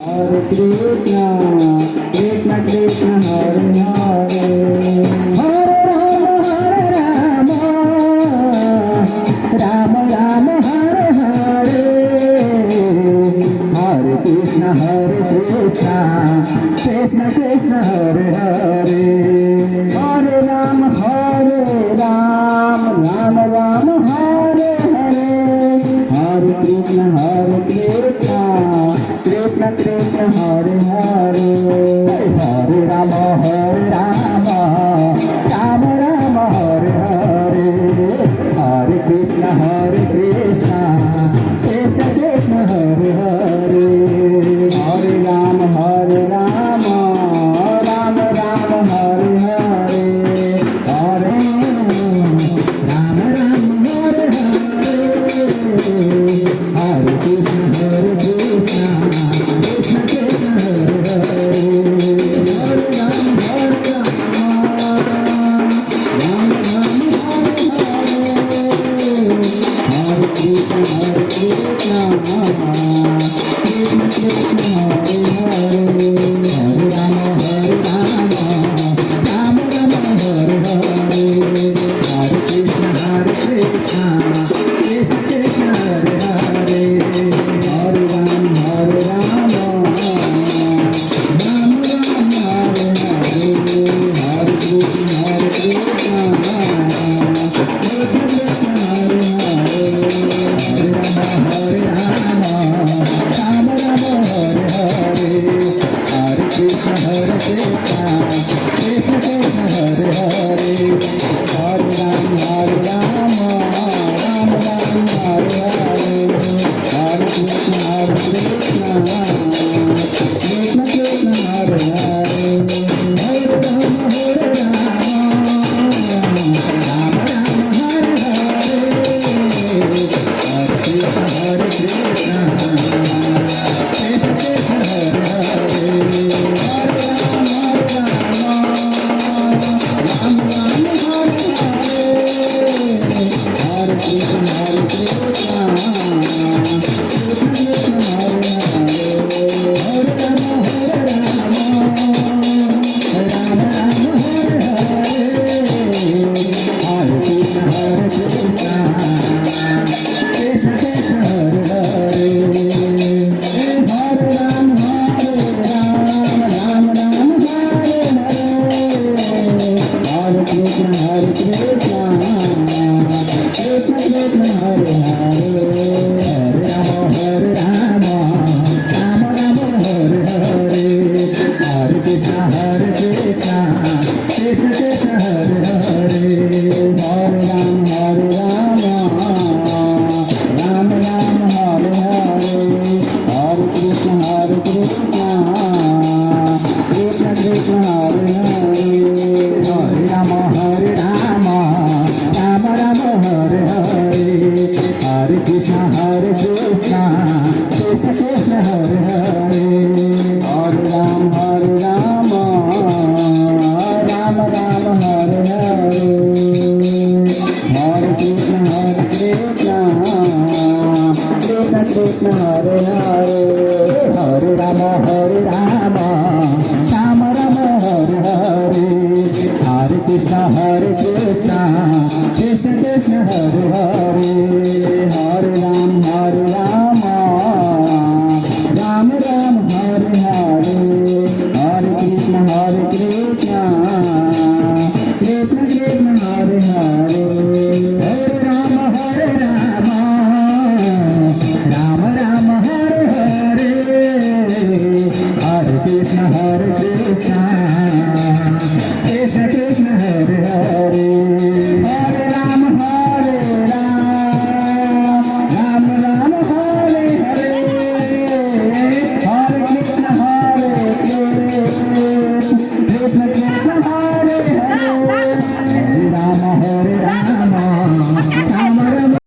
Hare Krishna, Krishna Krishna, Hare Hare, Hare Rama, Rama Rama, Hare Hare, Hare Krishna, Krishna Krishna, Hare Hare, Hare Rama, Rama Rama, Hare Hare, Hare Krishna, Krishna Krishna, Hare Hare, Hare Rama, Rama Rama, Hare Hare, Hare Krishna, Krishna Krishna, Hare Hare, Hare Rama, Rama Rama, Hare Hare, Hare Rama, Hare Hare, Hare Krishna, Krishna Hare